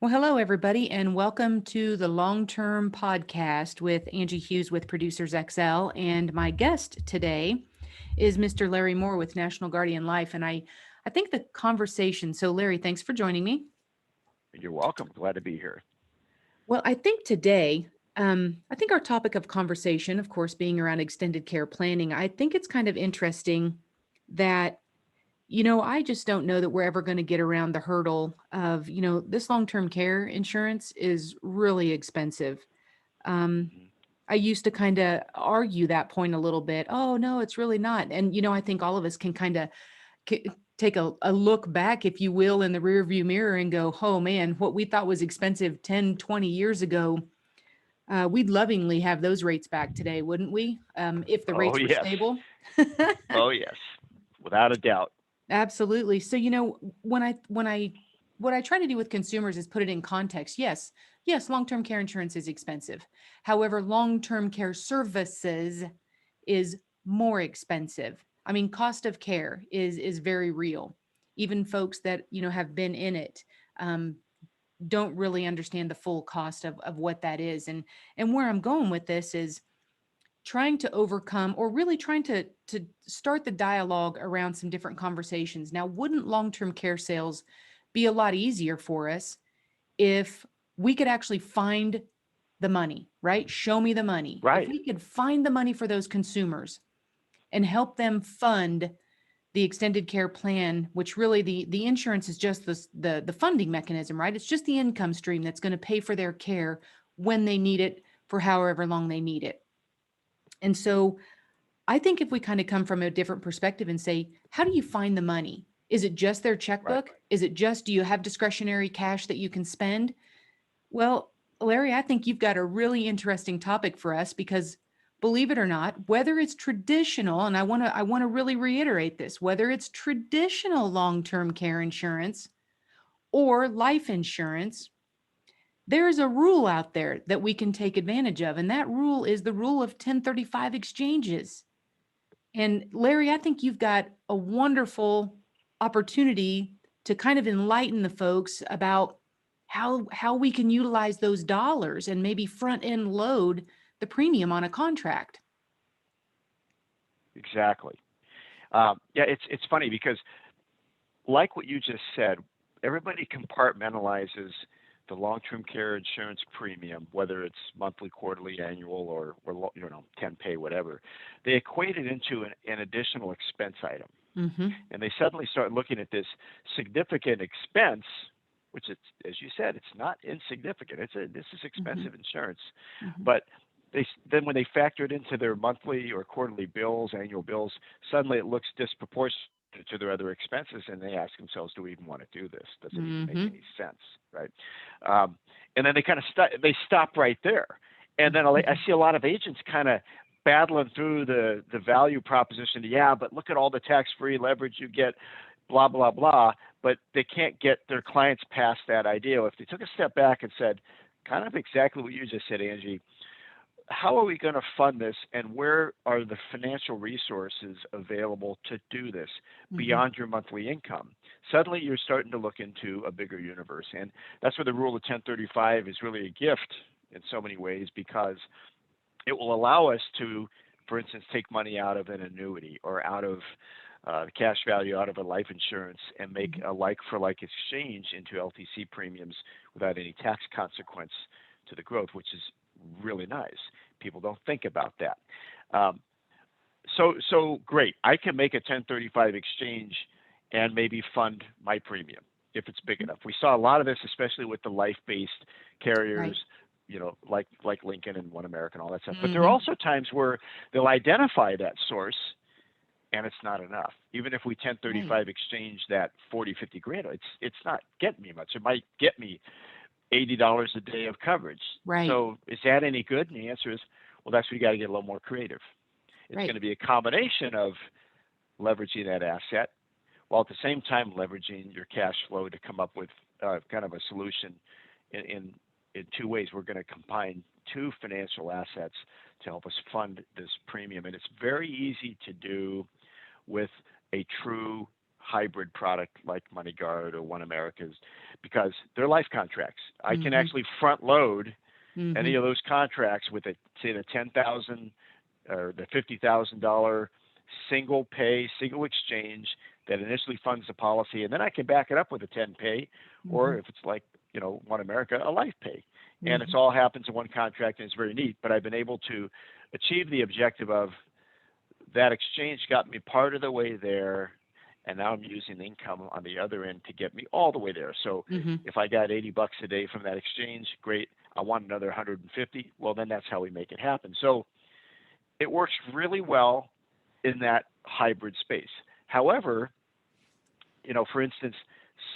Well, hello, everybody, and welcome to the Long Term Podcast with Angie Hughes with Producers XL. And my guest today is Mr. Larry Moore with National Guardian Life. And I think the conversation, so Larry, thanks for joining me. You're welcome. Glad to be here. Well, I think today, I think our topic of conversation, of course, being around extended care planning, I think it's kind of interesting that I just don't know that we're ever going to get around the hurdle of, this long term care insurance is really expensive. Um, Hmm. I used to kind of argue that point a little bit. Oh, no, it's really not. And, I think all of us can kind of take a look back, if you will, in the rear view mirror and go, oh, man, what we thought was expensive 10, 20 years ago, we'd lovingly have those rates back today, wouldn't we? If the Oh rates were yes. stable. Oh yes. Without a doubt. Absolutely. So, when I what I try to do with consumers is put it in context. Yes, yes, long-term care insurance is expensive. However, long-term care services is more expensive. I mean, cost of care is very real. Even folks that, have been in it don't really understand the full cost of what that is. And where I'm going with this is trying to overcome or really trying to start the dialogue around some different conversations. Now, wouldn't long-term care sales be a lot easier for us if we could actually find the money, right? Show me the money. If Right. we could find the money for those consumers and help them fund the extended care plan, which really the insurance is just the funding mechanism, right? It's just the income stream that's going to pay for their care when they need it for however long they need it. And so I think if we kind of come from a different perspective and say, how do you find the money? Is it just their Right. checkbook? Is it just, do you have discretionary cash that you can spend? Well, Larry, I think you've got a really interesting topic for us because believe it or not, whether it's traditional, and I want to really reiterate this, whether it's traditional long-term care insurance or life insurance, there is a rule out there that we can take advantage of. And that rule is the rule of 1035 exchanges. And Larry, I think you've got a wonderful opportunity to kind of enlighten the folks about how we can utilize those dollars and maybe front end load the premium on a contract. Exactly. Yeah, it's funny because like what you just said, everybody compartmentalizes the long-term care insurance premium, whether it's monthly, quarterly, annual, or 10 pay, whatever. They equate it into an additional expense item. Mhm. And they suddenly start looking at this significant expense, which it's, as you said, it's not insignificant. This is Mhm. expensive insurance, Mhm. but then when they factor it into their monthly or quarterly bills, annual bills, suddenly it looks disproportionate to their other expenses, and they ask themselves, "Do we even want to do this? Does it even make Mhm. any sense?" Right? Um, and then they kind of they stop right there, and then I Mhm. see a lot of agents kind of battling through the value proposition. Yeah, but look at all the tax-free leverage you get, blah blah blah. But they can't get their clients past that idea. If they took a step back and said, kind of exactly what you just said, Angie, how are we going to fund this, and where are the financial resources available to do this Mhm. beyond your monthly income? Suddenly you're starting to look into a bigger universe, and that's where the rule of 1035 is really a gift in so many ways, because it will allow us to, for instance, take money out of an annuity or out of the cash value out of a life insurance and make Mhm. a like for like exchange into LTC premiums without any tax consequence to the growth, which is really nice. People don't think about that. Um, so great. I can make a 1035 exchange and maybe fund my premium if it's big Mhm. enough. We saw a lot of this, especially with the life-based carriers, Right. like Lincoln and One American, all that stuff. But there are Mhm. also times where they'll identify that source and it's not enough. Even if we Right. 1035 exchange that 40, 50 grand, it's not getting me much. It might get me $80 a day of coverage. Right. So is that any good? And the answer is, well, that's where you got to get a little more creative. It's going Right. to be a combination of leveraging that asset while at the same time leveraging your cash flow to come up with kind of a solution in, in in two ways. We're going to combine two financial assets to help us fund this premium, and it's very easy to do with a true hybrid product like MoneyGuard or One America's, because they're life contracts. I can Mm-hmm. actually front load Mm-hmm. any of those contracts with a, say, the 10,000 or the $50,000 single pay, single exchange that initially funds the policy, and then I can back it up with a 10 pay, Mm-hmm. or if it's like, One America, a life pay, and Mm-hmm. it's all happens in one contract, and it's very neat. But I've been able to achieve the objective of that exchange got me part of the way there, and now I'm using the income on the other end to get me all the way there. So Mm-hmm. if I got $80 a day from that exchange, great. I want another 150. Well, then that's how we make it happen. So it works really well in that hybrid space. However, for instance,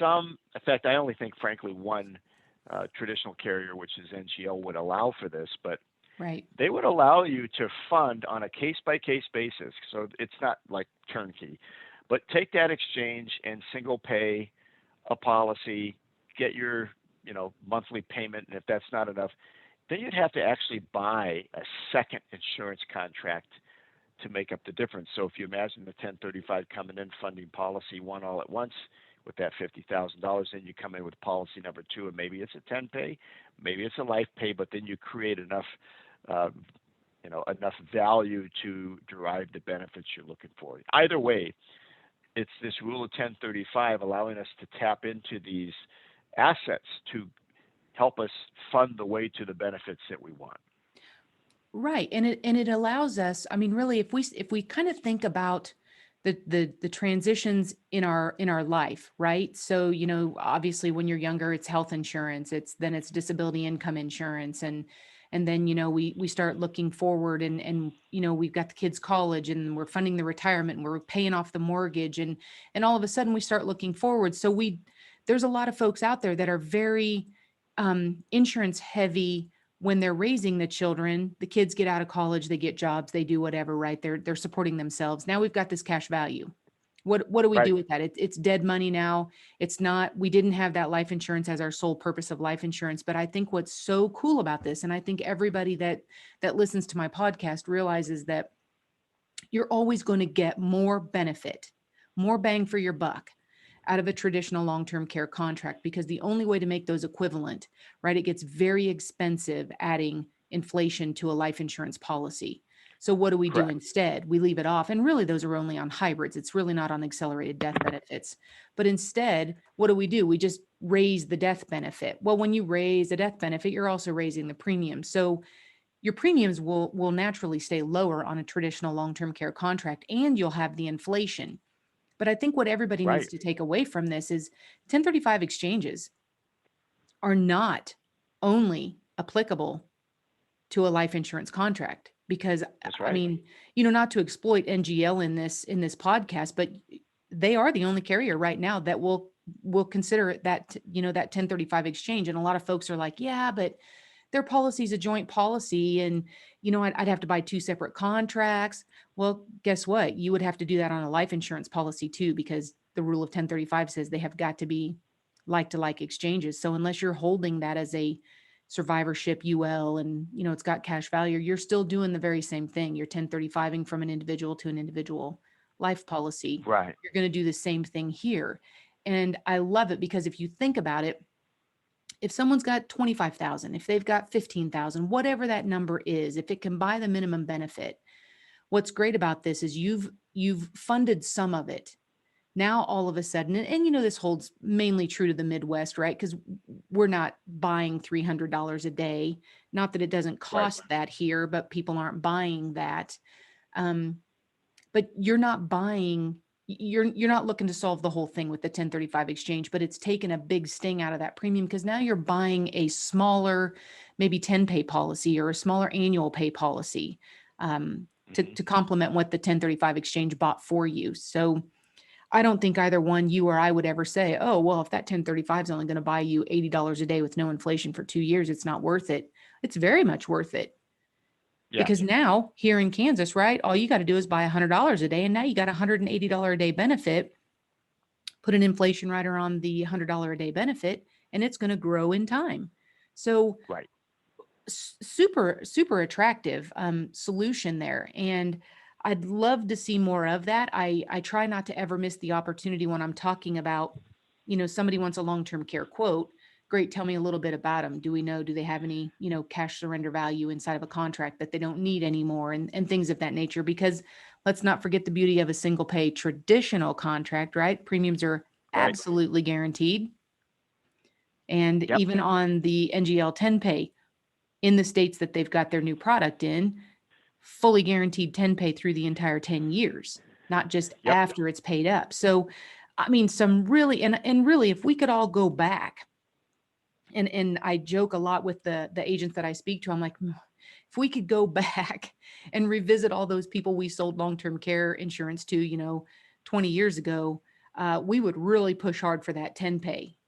in fact, I only think, frankly, one traditional carrier, which is NGL, would allow for this, but Right. they would allow you to fund on a case by case basis. So it's not like turnkey, but take that exchange and single pay a policy, get your, monthly payment. And if that's not enough, then you'd have to actually buy a second insurance contract to make up the difference. So if you imagine the 1035 coming in, funding policy one all at once with that $50,000, then you come in with policy number two, and maybe it's a 10 pay, maybe it's a life pay, but then you create uh, enough value to derive the benefits you're looking for. Either way, it's this rule of 1035 allowing us to tap into these assets to help us fund the way to the benefits that we want. Right. And it allows us, I mean, really, if we kind of think about the transitions in our life, right? So, obviously when you're younger, it's health insurance, it's disability income insurance, and then, we start looking forward, and we've got the kids' college, and we're funding the retirement, and we're paying off the mortgage, and all of a sudden we start looking forward. So there's a lot of folks out there that are very insurance heavy when they're raising the children. The kids get out of college, they get jobs, they do whatever, right? They're supporting themselves. Now we've got this cash value. What do we Right. do with that? It's dead money now. It's not, we didn't have that life insurance as our sole purpose of life insurance. But I think what's so cool about this, and I think everybody that listens to my podcast realizes that you're always going to get more benefit, more bang for your buck out of a traditional long-term care contract, because the only way to make those equivalent, right? It gets very expensive adding inflation to a life insurance policy. So what do we do Correct. instead? We leave it off. And really, those are only on hybrids. It's really not on accelerated death benefits. But instead, what do? We just raise the death benefit. Well, when you raise the death benefit, you're also raising the premium. So your premiums will naturally stay lower on a traditional long-term care contract, and you'll have the inflation. But I think what everybody needs Right. to take away from this is 1035 exchanges are not only applicable to a life insurance contract, because That's I right. mean, not to exploit NGL in this podcast, but they are the only carrier right now that will consider that, that 1035 exchange. And a lot of folks are like, yeah, but their policy is a joint policy, and I'd have to buy two separate contracts. Well, guess what? You would have to do that on a life insurance policy too, because the rule of 1035 says they have got to be like to like exchanges. So unless you're holding that as a survivorship UL, and it's got cash value, you're still doing the very same thing. You're 1035ing from an individual to an individual life policy. Right. You're going to do the same thing here. And I love it, because if you think about it, if someone's got 25,000, if they've got 15,000, whatever that number is, if it can buy the minimum benefit, what's great about this is you've funded some of it. Now all of a sudden, and this holds mainly true to the Midwest, right? Because we're not buying $300 a day. Not that it doesn't Right. cost that here, but people aren't buying that. Um, but you're not looking to solve the whole thing with the 1035 exchange, but it's taken a big sting out of that premium, because now you're buying a smaller, maybe 10 pay policy or a smaller annual pay policy, Hmm. to complement what the 1035 exchange bought for you. So I don't think either one, you or I, would ever say, oh, well, if that 1035 is only going to buy you $80 a day with no inflation for 2 years, it's not worth it. It's very much worth it. Yeah. Because now here in Kansas, right, all you got to do is buy $100 a day, and now you got $180 a day benefit. Put an inflation rider on the $100 a day benefit, and it's going to grow in time. So Right. super, super attractive solution there. And I'd love to see more of that. I try not to ever miss the opportunity when I'm talking about, somebody wants a long-term care quote. Great, tell me a little bit about them. Do they have any, cash surrender value inside of a contract that they don't need anymore, and things of that nature? Because let's not forget the beauty of a single pay traditional contract, right? Premiums are Right. absolutely guaranteed. And Yep. even on the NGL 10 pay in the states that they've got their new product in, fully guaranteed 10 pay through the entire 10 years, not just Yep. after it's paid up. So, I mean, some really, and really, if we could all go back, and I joke a lot with the agents that I speak to, I'm like, if we could go back and revisit all those people we sold long-term care insurance to, 20 years ago, we would really push hard for that 10 pay,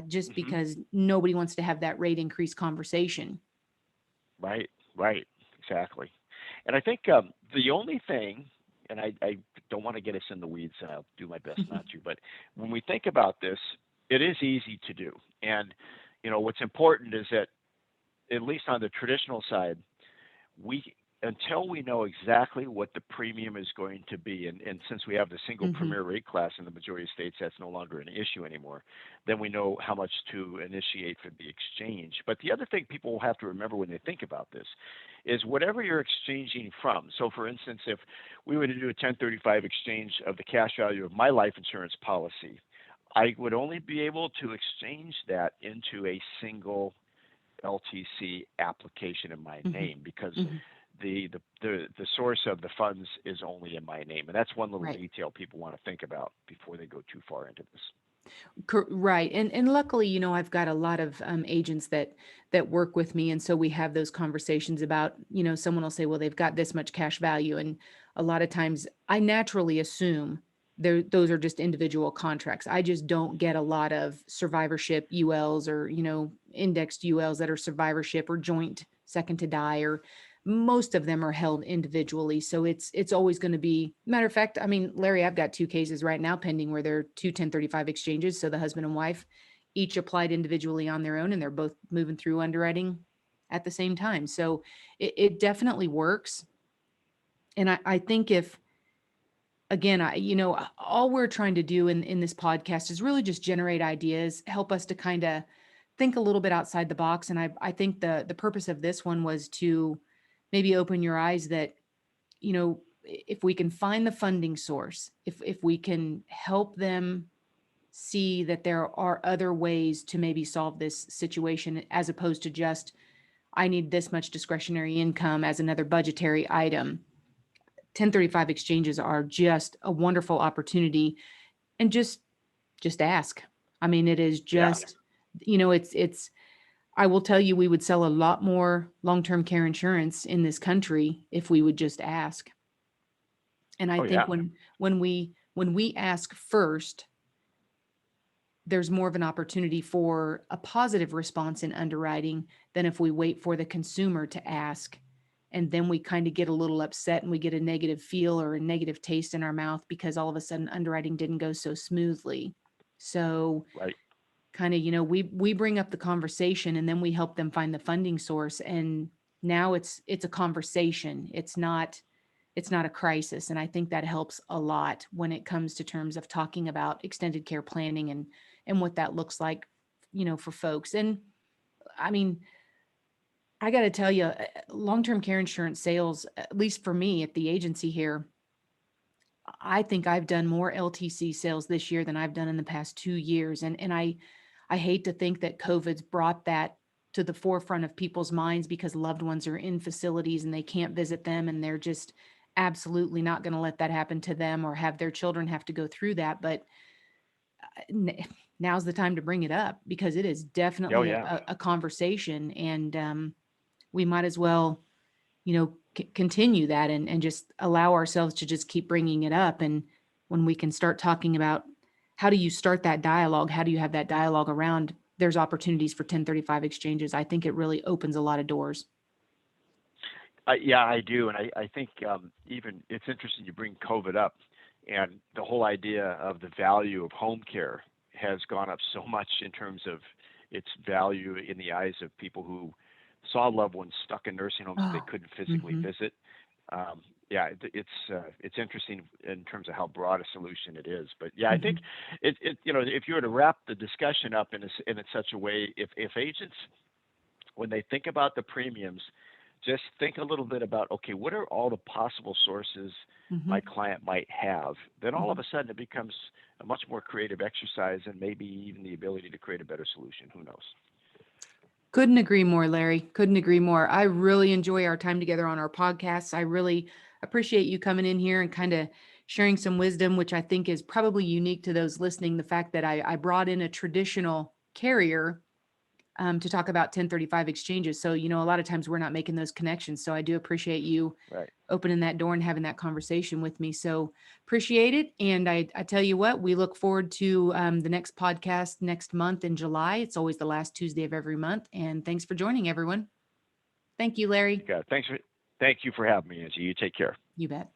just Hmm. because nobody wants to have that rate increase conversation. Right. Right. Exactly. And I think the only thing, and I don't want to get us in the weeds, and I'll do my best not to, but when we think about this, it is easy to do. And, what's important is that, at least on the traditional side, we until we know exactly what the premium is going to be, and since we have the single Hmm. premier rate class in the majority of states, that's no longer an issue anymore. Then we know how much to initiate for the exchange. But the other thing people will have to remember when they think about this is whatever you're exchanging from. So, for instance, if we were to do a 1035 exchange of the cash value of my life insurance policy, I would only be able to exchange that into a single LTC application in my Hmm. name, because Hmm. the source of the funds is only in my name, and that's one little Right. detail people want to think about before they go too far into this. Right. And luckily, I've got a lot of agents that work with me, and so we have those conversations about, someone will say, well, they've got this much cash value, and a lot of times I naturally assume those are just individual contracts. I just don't get a lot of survivorship ULs, or, indexed ULs that are survivorship or joint second to die, or most of them are held individually. So it's always going to be, matter of fact, I mean, Larry, I've got two cases right now pending where they're two 1035 exchanges. So the husband and wife each applied individually on their own, and they're both moving through underwriting at the same time. So it definitely works. And I think if, again, all we're trying to do in this podcast is really just generate ideas, help us to kind of think a little bit outside the box. And I think the purpose of this one was to maybe open your eyes that, if we can find the funding source, if we can help them see that there are other ways to maybe solve this situation, as opposed to just, I need this much discretionary income as another budgetary item. 1035 exchanges are just a wonderful opportunity. And just ask. I mean, it is Yeah. just, it's I will tell you, we would sell a lot more long-term care insurance in this country if we would just ask. And I Oh think yeah. when we ask first, there's more of an opportunity for a positive response in underwriting than if we wait for the consumer to ask. And then we kind of get a little upset and we get a negative feel or a negative taste in our mouth because all of a sudden underwriting didn't go so smoothly. So Right. kind of, we bring up the conversation, and then we help them find the funding source. And now it's a conversation. It's not a crisis. And I think that helps a lot when it comes to terms of talking about extended care planning and what that looks like, for folks. And I mean, I got to tell you, long-term care insurance sales, at least for me at the agency here, I think I've done more LTC sales this year than I've done in the past 2 years. And I hate to think that COVID's brought that to the forefront of people's minds, because loved ones are in facilities and they can't visit them, and they're just absolutely not going to let that happen to them or have their children have to go through that. But n- now's the time to bring it up, because it is Oh definitely a, yeah. a a conversation. And we might as well, continue that, and just allow ourselves to just keep bringing it up. And when we can start talking about, how do you start that dialogue? How do you have that dialogue around, there's opportunities for 1035 exchanges? I think it really opens a lot of doors. Yeah, I do, and I think even it's interesting you bring COVID up, and the whole idea of the value of home care has gone up so much in terms of its value in the eyes of people who saw loved ones stuck in nursing homes that they Oh, couldn't physically hmm. visit. Um, yeah, it's interesting in terms of how broad a solution it is. But yeah, I think Mhm. if you were to wrap the discussion up in such a way, if agents, when they think about the premiums, just think a little bit about, okay, what are all the possible sources my Mhm. client might have? Then all of Mhm. a sudden it becomes a much more creative exercise, and maybe even the ability to create a better solution. Who knows? Couldn't agree more, Larry. Couldn't agree more. I really enjoy our time together on our podcasts. I really appreciate you coming in here and kind of sharing some wisdom, which I think is probably unique to those listening. The fact that I brought in a traditional carrier to talk about 1035 exchanges. So, a lot of times we're not making those connections. So I do appreciate you Right. opening that door and having that conversation with me. So appreciate it. And I tell you what, we look forward to the next podcast next month in July. It's always the last Tuesday of every month. And thanks for joining, everyone. Thank you, Larry. Yeah. Thank you for having me, Angie. You take care. You bet.